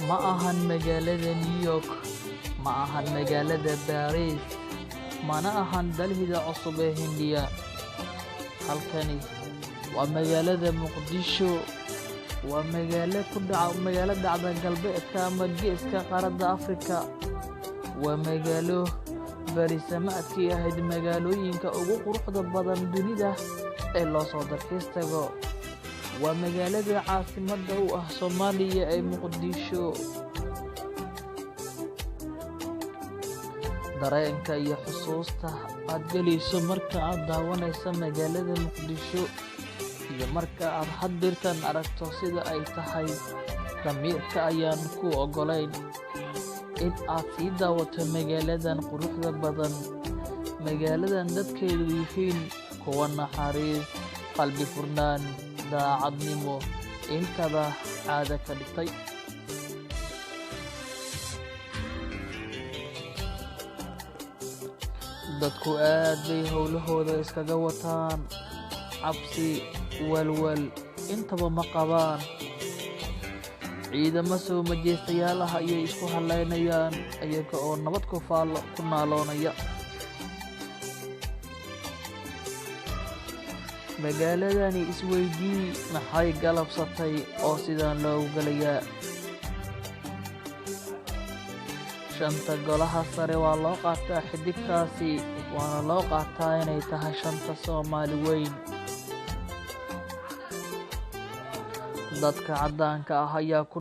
ma ahan magaalada New York, ma ahan magaalada Paris, mana ahan dalhida cusub ee Hindiya. Halkani waa magaalada Muqdisho, waa magaalo dhacda galbeedka ama geeska qaaradda Afrika. waa magaalo barisamaadkii ahayd magaalooyinka ugu quruxda badan dunida ee loo soo dalxiis tago. waa magaalada caasimadda u ah Soomaaliya ee Muqdisho. dareenka iyo xusuusta aad gelayso marka aad daawanayso magaalada Muqdisho iyo marka aad hadirtan aragto sida ay tahay, damiirka ayaan ku ogolayn in aad sii daawato magaaladan quruxda badan. magaaladan dadkeedu yihiin kuwa naxariis, qalbi furnaan, daacadnimo intaba caado ka dhigtay. dadku aad bay howlahooda iskaga wataan, cabsi, walwal intaba ma qabaan. ciidamo soo majeystayaal ah ayay isku halaynayaan iyaga oo nabad ku naaloonaya. magaaladani isweydii maxay galabsatay oo sidaan loogu galayaa? shanta golaha sare waa loo qaataa xidigtaasi, waana loo qaataa inay tahay shanta Soomaali weyn. dadka caddaanka ah ayaa ku